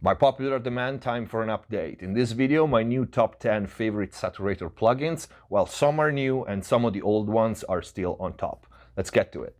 By popular demand, time for an update. In this video, my new top 10 favorite saturator plugins. Well, some are new and some of the old ones are still on top. Let's get to it.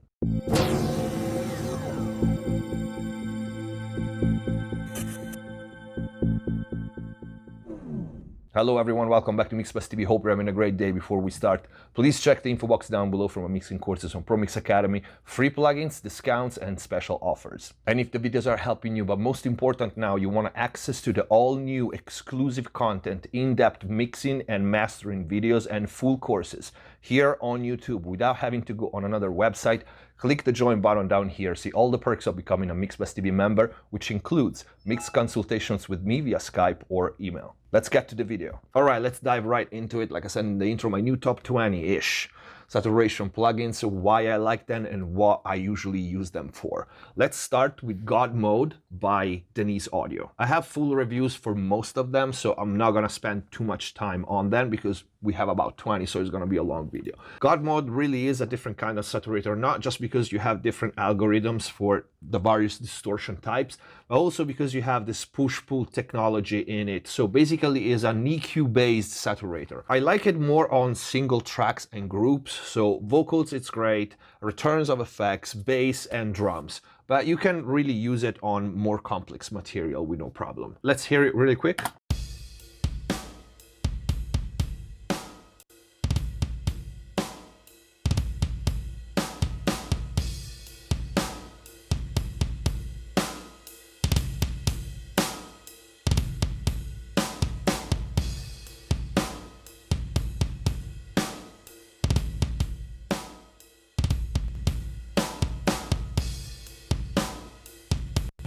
Hello everyone, welcome back to MixbusTv. Hope you're having a great day. Before we start, please check the info box down below for my mixing courses on ProMix Academy, free plugins, discounts, and special offers. And if the videos are helping you, but most important now, you want access to the all-new exclusive content, in-depth mixing and mastering videos, and full courses here on YouTube without having to go on another website, click the join button down here. See all the perks of becoming a MixbusTv member, which includes mix consultations with me via Skype or email. Let's get to the video. All right, let's dive right into it. Like I said in the intro, my new top 20-ish saturation plugins, why I like them and what I usually use them for. Let's start with God Mode by Denise Audio. I have full reviews for most of them, so I'm not gonna spend too much time on them because we have about 20, so it's gonna be a long video. God Mode really is a different kind of saturator, not just because you have different algorithms for the various distortion types, but also because you have this push-pull technology in it. So basically is an EQ-based saturator. I like it more on single tracks and groups. So vocals, it's great, returns of effects, bass, and drums. But you can really use it on more complex material with no problem. Let's hear it really quick.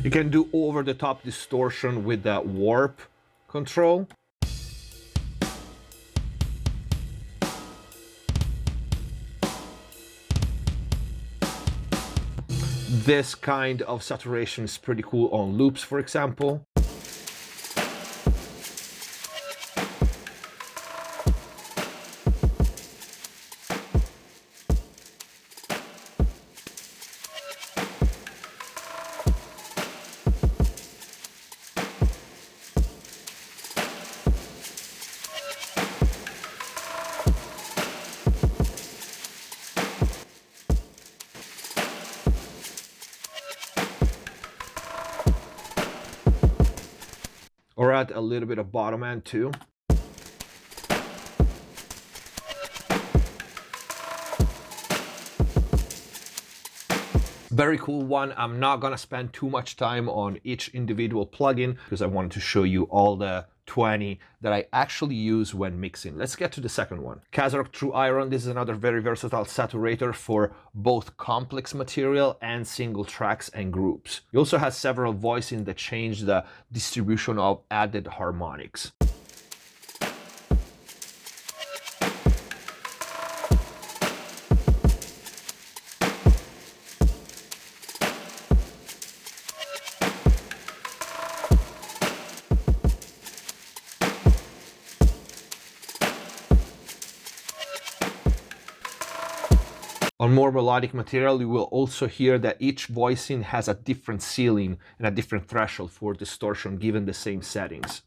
You can do over-the-top distortion with that warp control. This kind of saturation is pretty cool on loops, for example. Or add a little bit of bottom end too. Very cool one. I'm not gonna spend too much time on each individual plugin because I wanted to show you all the 20 that I actually use when mixing. Let's get to the second one. Kazarok True Iron. This is another very versatile saturator for both complex material and single tracks and groups. It also has several voicing that change the distribution of added harmonics. On more melodic material, you will also hear that each voicing has a different ceiling and a different threshold for distortion given the same settings.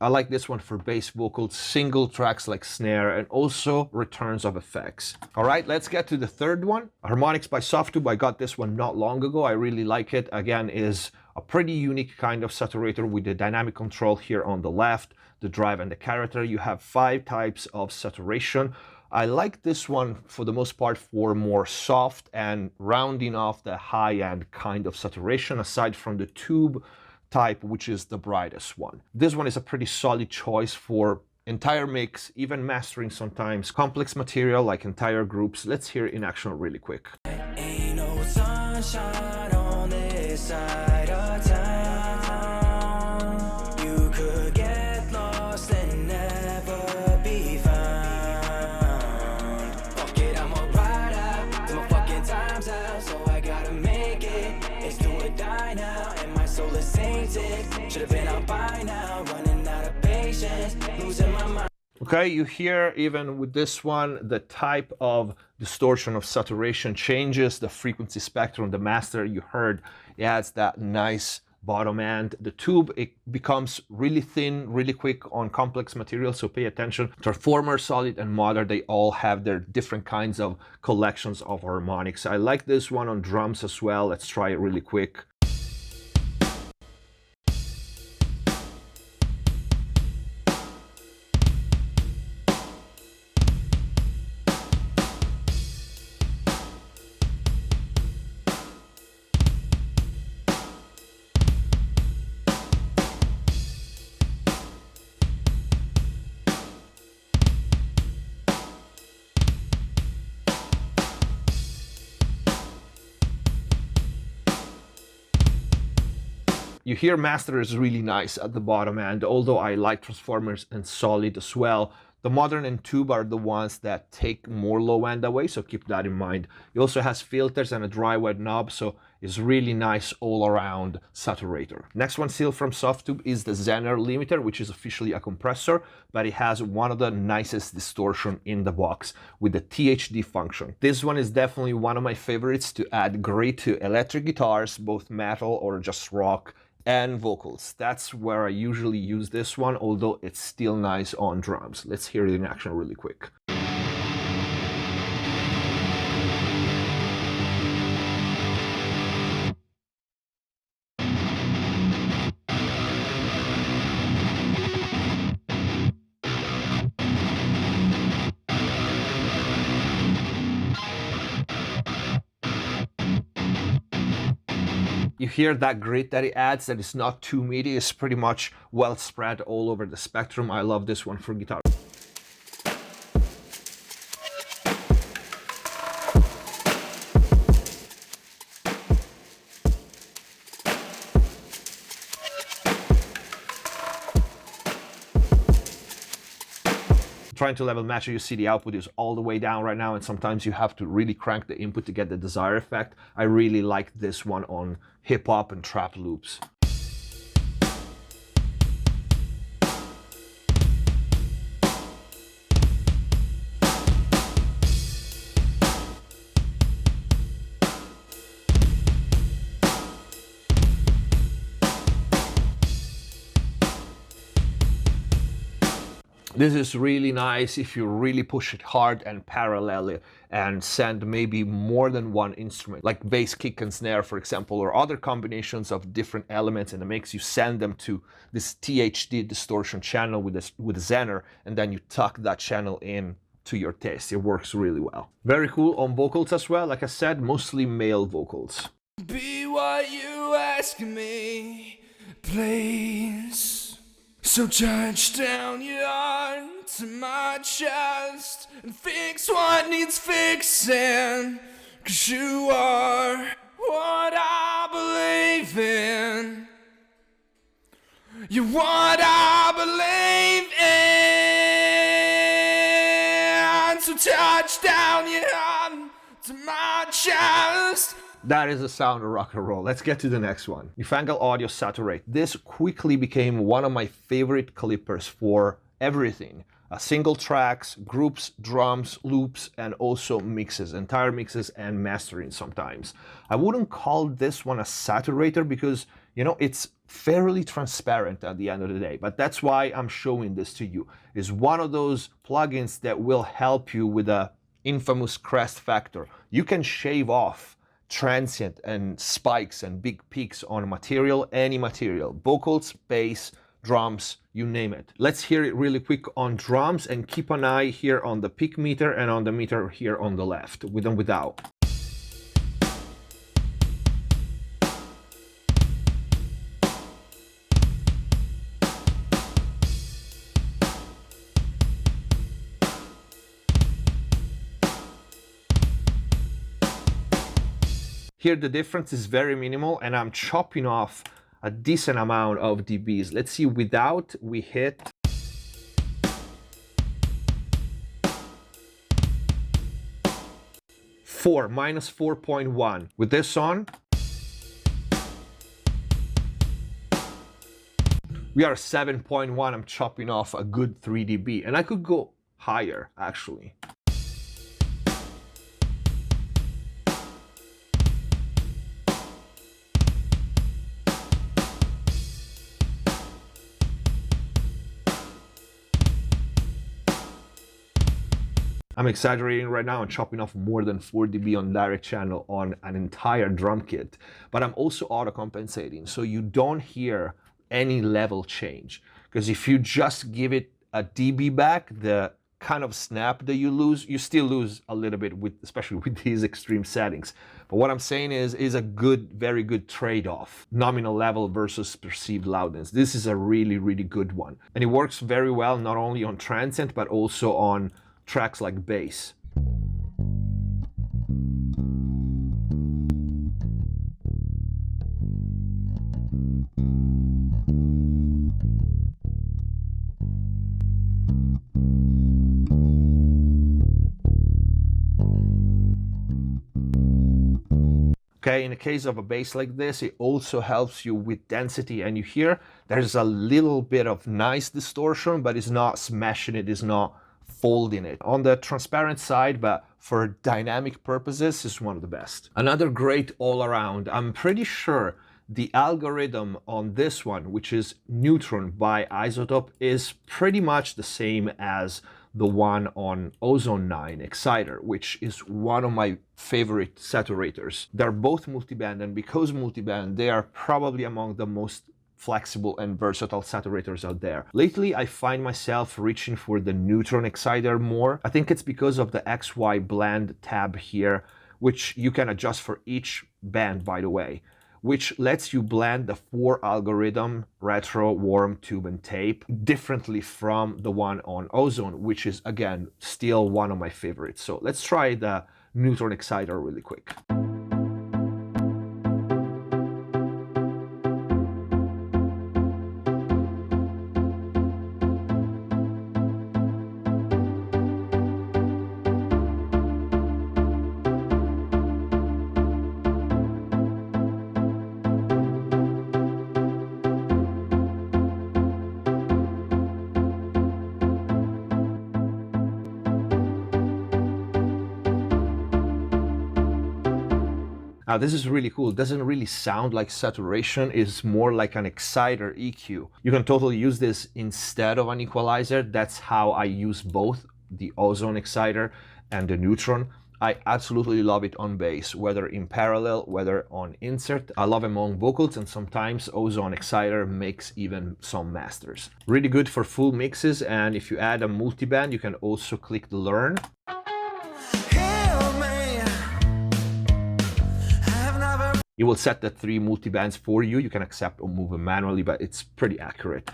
I like this one for bass vocals, single tracks like snare, and also returns of effects. All right, let's get to the third one. Harmonix by Softube. I got this one not long ago. I really like it. Again, is a pretty unique kind of saturator with the dynamic control here on the left, the drive and the character. You have 5 types of saturation. I like this one for the most part for more soft and rounding off the high-end kind of saturation, aside from the tube type, which is the brightest one. This one is a pretty solid choice for entire mix, even mastering sometimes complex material like entire groups. Let's hear it in action really quick. Ain't no sunshine on this side of town. basics. Should have been out by now, running out of patience, losing my mind. Okay, you hear even with this one, the type of distortion of saturation changes, the frequency spectrum, the master you heard, it adds that nice bottom end. The tube, it becomes really thin, really quick on complex materials, so pay attention. Transformer, solid, and modern, they all have their different kinds of collections of harmonics. I like this one on drums as well. Let's try it really quick. You hear master is really nice at the bottom end, although I like transformers and solid as well. The modern and tube are the ones that take more low end away, so keep that in mind. It also has filters and a dry wet knob, so it's really nice all around saturator. Next one still from Softube is the Zener limiter, which is officially a compressor, but it has one of the nicest distortion in the box with the THD function. This one is definitely one of my favorites to add grit to electric guitars, both metal or just rock, and vocals. That's where I usually use this one, although it's still nice on drums. Let's hear it in action really quick. You hear that grit that it adds, that it's not too meaty, it's pretty much well spread all over the spectrum. I love this one for guitar. Trying to level match it, you see the output is all the way down right now, and sometimes you have to really crank the input to get the desired effect. I really like this one on hip hop and trap loops. This is really nice if you really push it hard and parallel it and send maybe more than one instrument, like bass, kick, and snare, for example, or other combinations of different elements in the mix. You send them to this THD distortion channel with Zener, and then you tuck that channel in to your taste. It works really well. Very cool on vocals as well. Like I said, mostly male vocals. Be what you ask me, please. So touch down your arm to my chest and fix what needs fixing, 'cause you are what I believe in. You're what I believe in. So touch down your arm to my chest. That is the sound of rock and roll. Let's get to the next one. Defangle Audio Saturate. This quickly became one of my favorite clippers for everything. Single tracks, groups, drums, loops, and also mixes, entire mixes and mastering sometimes. I wouldn't call this one a saturator because, you know, it's fairly transparent at the end of the day, but that's why I'm showing this to you. It's one of those plugins that will help you with the infamous crest factor. You can shave off transient and spikes and big peaks on material, any material, vocals, bass, drums, you name it. Let's hear it really quick on drums, and keep an eye here on the peak meter and on the meter here on the left, with and without. Here the difference is very minimal, and I'm chopping off a decent amount of dBs. Let's see, without we hit -4.1. With this on, We are 7.1, I'm chopping off a good 3 dB, and I could go higher, actually. I'm exaggerating right now and chopping off more than 4 dB on direct channel on an entire drum kit, but I'm also auto compensating, so you don't hear any level change. Because if you just give it a dB back, the kind of snap that you lose, you still lose a little bit, with, especially with these extreme settings. But what I'm saying is a good, very good trade-off. Nominal level versus perceived loudness. This is a really, really good one. And it works very well not only on transient, but also on tracks like bass. Okay, in the case of a bass like this, it also helps you with density, and you hear there's a little bit of nice distortion, but it's not smashing it, it's not folding it. On the transparent side, but for dynamic purposes, is one of the best. Another great all around. I'm pretty sure the algorithm on this one, which is Neutron by iZotope, is pretty much the same as the one on Ozone 9 Exciter, which is one of my favorite saturators. They're both multiband, and because multiband, they are probably among the most flexible and versatile saturators out there. Lately, I find myself reaching for the Neutron Exciter more. I think it's because of the XY blend tab here, which you can adjust for each band, by the way, which lets you blend the 4 algorithm, retro, warm, tube, and tape differently from the one on Ozone, which is, again, still one of my favorites. So let's try the Neutron Exciter really quick. Now this is really cool. It doesn't really sound like saturation, it's more like an exciter EQ. You can totally use this instead of an equalizer. That's how I use both the Ozone Exciter and the Neutron. I absolutely love it on bass, whether in parallel, whether on insert. I love them on vocals, and sometimes Ozone Exciter makes even some masters. Really good for full mixes, and if you add a multiband, you can also click the learn. It will set the 3 multibands for you. You can accept or move them manually, but it's pretty accurate.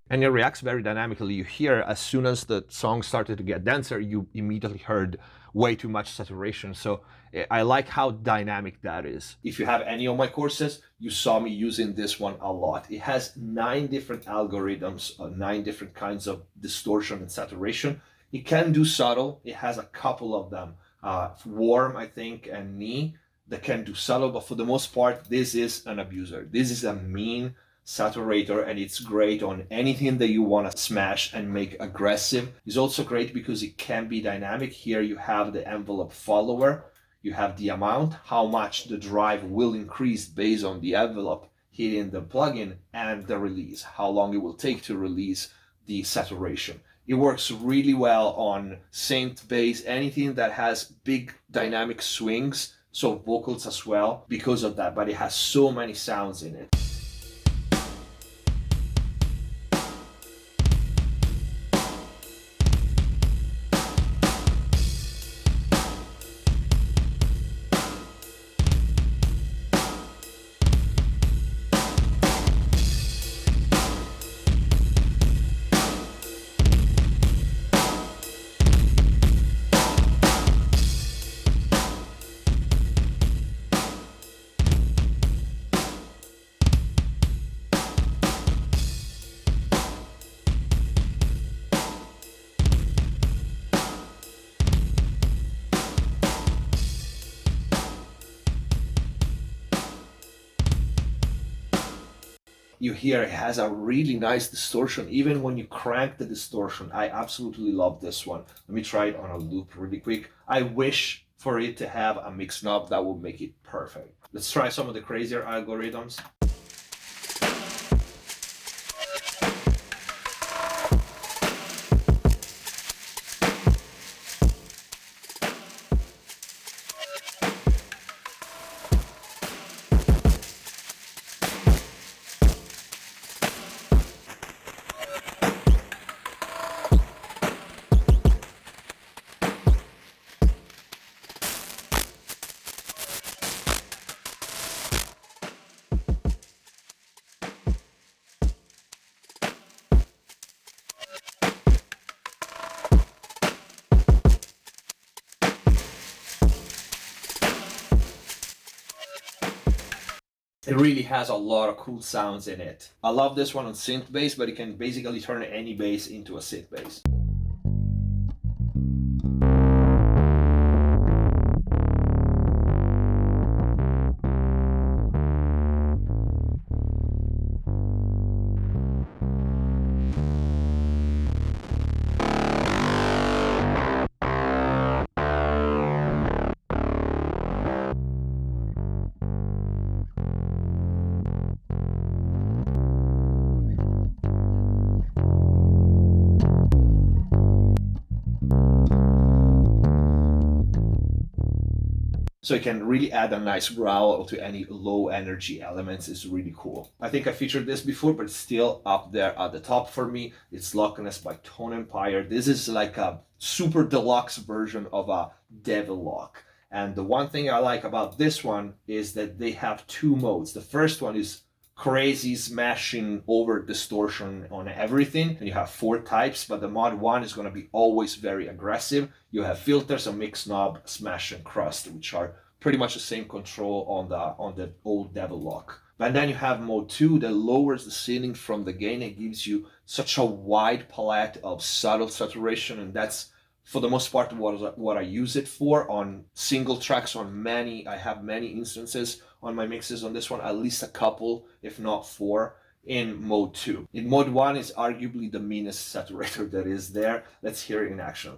And it reacts very dynamically. You hear as soon as the song started to get denser, you immediately heard way too much saturation. So I like how dynamic that is. If you have any of my courses, you saw me using this one a lot. It has 9 different algorithms, 9 different kinds of distortion and saturation. It can do subtle. It has a couple of them, warm, I think, and knee, that can do subtle, but for the most part, this is an abuser. This is a mean saturator, and it's great on anything that you want to smash and make aggressive. It's also great because it can be dynamic. Here you have the envelope follower, you have the amount, how much the drive will increase based on the envelope hitting the plugin, and the release, how long it will take to release the saturation. It works really well on synth, bass, anything that has big dynamic swings, so vocals as well, because of that, but it has so many sounds in it. you hear it has a really nice distortion. Even when you crank the distortion, I absolutely love this one. Let me try it on a loop really quick. I wish for it to have a mix knob that would make it perfect. Let's try some of the crazier algorithms. It really has a lot of cool sounds in it. I love this one on synth bass, but you can basically turn any bass into a synth bass. So you can really add a nice growl to any low energy elements. It's really cool. I think I featured this before, but it's still up there at the top for me. It's Loch Ness by Tone Empire. This is like a super deluxe version of a Devil Lock. And the one thing I like about this one is that they have two modes. The first one is crazy smashing over distortion on everything, and you have 4 types, but the mod 1 is going to be always very aggressive. You have filters, a mix knob, smash and crust, which are pretty much the same control on the old Devil Lock. And then you have mode 2 that lowers the ceiling from the gain. It gives you such a wide palette of subtle saturation, and that's for the most part what I use it for on single tracks. I have many instances on my mixes on this one, at least a couple, if not 4, in mode 2. In mode 1 is arguably the meanest saturator that is there. Let's hear it in action.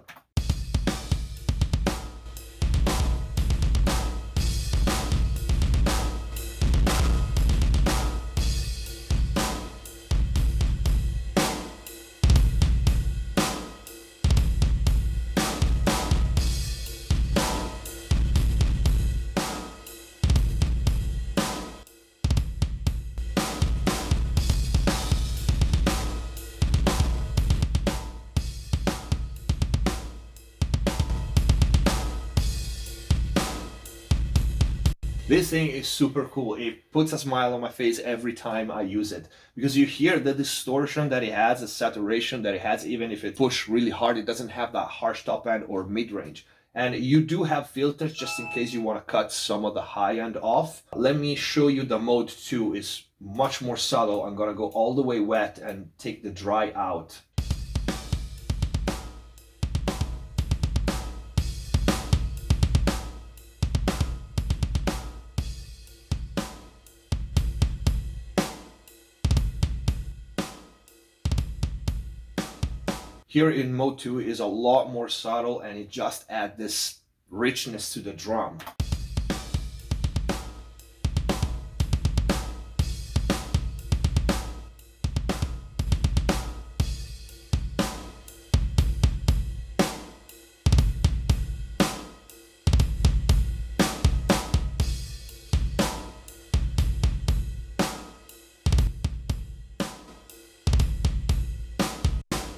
This thing is super cool. It puts a smile on my face every time I use it, because you hear the distortion that it has, the saturation that it has. Even if it pushed really hard, it doesn't have that harsh top end or mid range. And you do have filters just in case you want to cut some of the high end off. Let me show you the mode 2 is much more subtle. I'm gonna go all the way wet and take the dry out. Here in mode 2 is a lot more subtle, and it just adds this richness to the drum.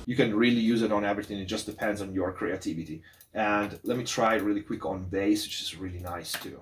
You can really use it on everything. It just depends on your creativity. And let me try it really quick on bass, which is really nice too.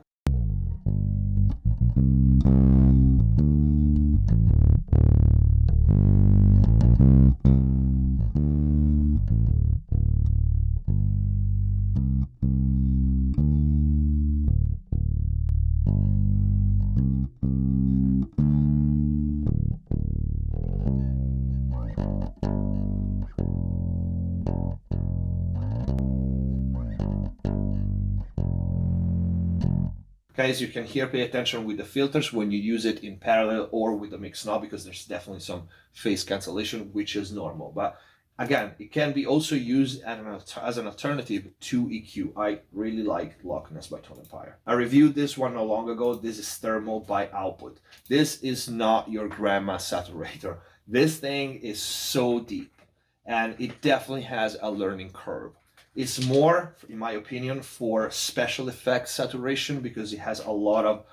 Guys, you can here pay attention with the filters when you use it in parallel or with the mix knob, because there's definitely some phase cancellation, which is normal. But again, it can be also used as an alternative to EQ. I really like Loch Ness by Tone Empire. I reviewed this one not long ago. This is thermal by output. This is not your grandma's saturator. This thing is so deep, and it definitely has a learning curve. It's more, in my opinion, for special effects saturation, because it has a lot of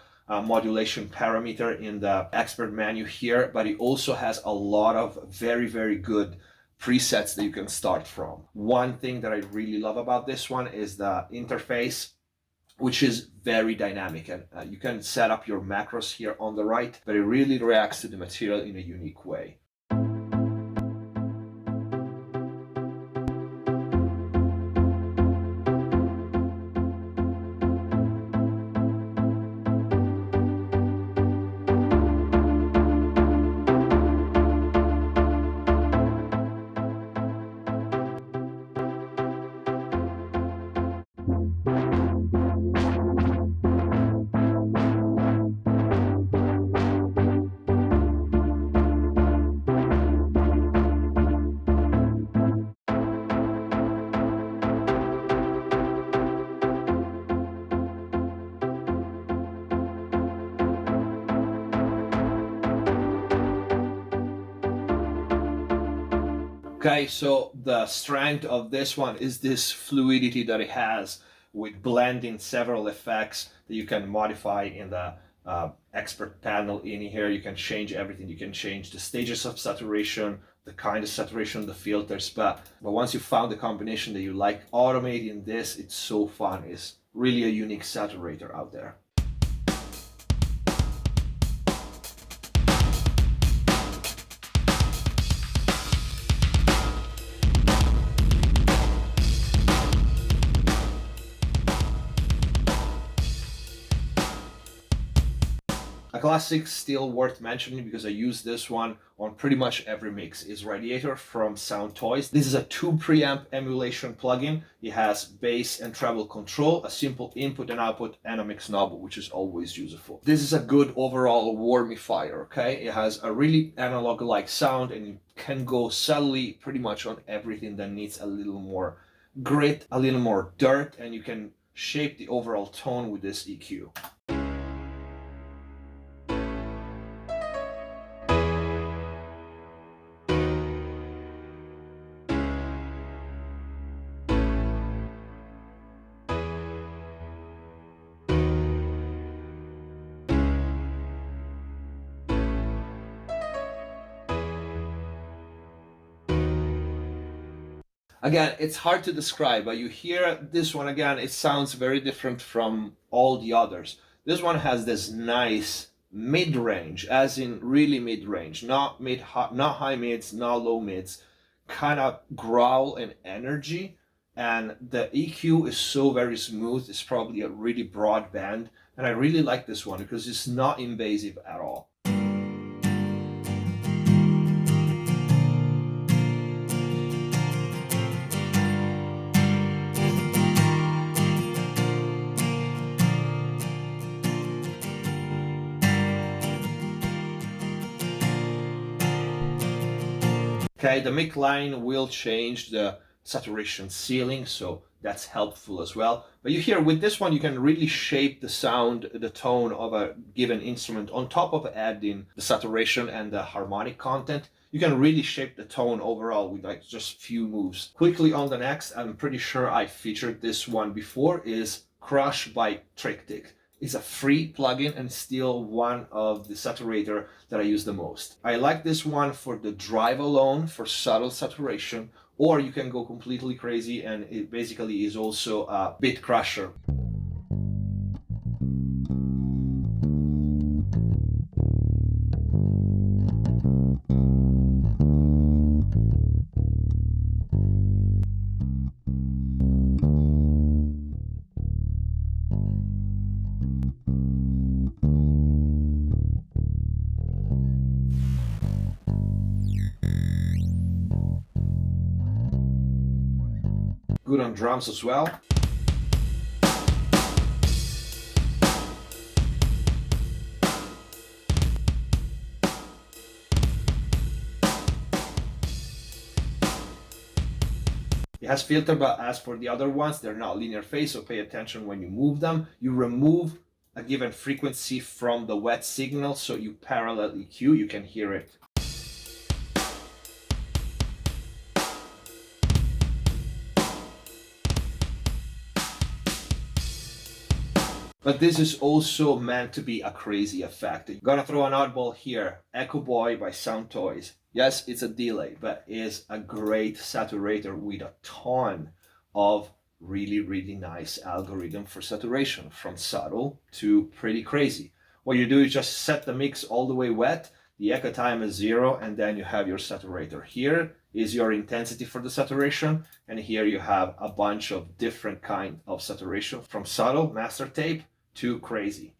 modulation parameter in the expert menu here, but it also has a lot of very, very good presets that you can start from. One thing that I really love about this one is the interface, which is very dynamic, and you can set up your macros here on the right, but it really reacts to the material in a unique way. Okay, so the strength of this one is this fluidity that it has with blending several effects that you can modify in the expert panel in here. You can change everything. You can change the stages of saturation, the kind of saturation, the filters. But once you found the combination that you like, automating this, it's so fun. It's really a unique saturator out there. A classic still worth mentioning, because I use this one on pretty much every mix, is Radiator from Sound Toys. This is a 2 preamp emulation plugin. It has bass and treble control, a simple input and output, and a mix knob, which is always useful. This is a good overall warmifier, okay? It has a really analog-like sound, and you can go subtly pretty much on everything that needs a little more grit, a little more dirt, and you can shape the overall tone with this EQ. Again, it's hard to describe, but you hear this one again, it sounds very different from all the others. This one has this nice mid-range, as in really mid-range, not high mids, not low mids, kind of growl and energy. And the EQ is so very smooth. It's probably a really broad band, and I really like this one because it's not invasive at all. Okay, the mic line will change the saturation ceiling, so that's helpful as well. But you hear with this one, you can really shape the sound, the tone of a given instrument on top of adding the saturation and the harmonic content. You can really shape the tone overall with like just few moves. Quickly on the next, I'm pretty sure I featured this one before, is Crush by Trictic. It's a free plugin and still one of the saturator that I use the most. I like this one for the drive alone, for subtle saturation, or you can go completely crazy and it basically is also a bit crusher. Good on drums as well. It has filter, but as for the other ones, they're not linear phase, so pay attention when you move them. You remove a given frequency from the wet signal, so you parallel EQ, you can hear it. But this is also meant to be a crazy effect. You're gonna throw an oddball here, Echo Boy by Sound Toys. Yes, it's a delay, but it's a great saturator with a ton of really nice algorithm for saturation, from subtle to pretty crazy. What you do is just set the mix all the way wet, the echo time is 0, and then you have your saturator. Here is your intensity for the saturation, and here you have a bunch of different kind of saturation, from subtle, master tape, to crazy.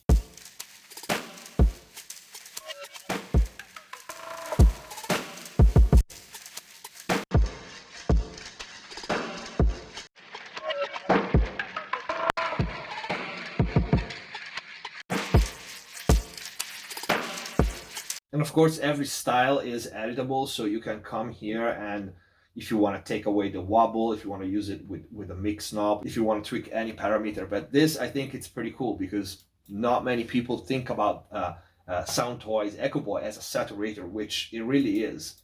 And of course, every style is editable, so you can come here and if you want to take away the wobble, if you want to use it with a mix knob, if you want to tweak any parameter. But this, I think it's pretty cool because not many people think about Sound Toys Echo Boy as a saturator, which it really is.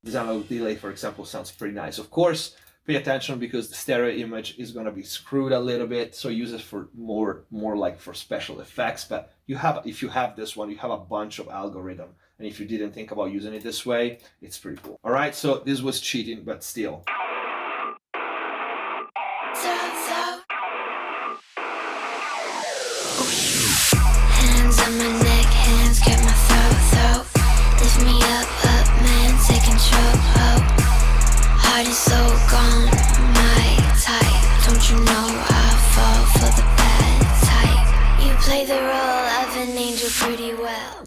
This analog delay, for example, sounds pretty nice. Of course, pay attention because the stereo image is going to be screwed a little bit, so use it for more like for special effects. But if you have this one, you have a bunch of algorithm, and if you didn't think about using it this way, it's pretty cool. All right, so this was cheating, but still. Hands on my neck, hands grab my throat. Lift me up, man, take control. Heart is so gone, my type. Don't you know I fall for the bad type? You play the role of an angel pretty well.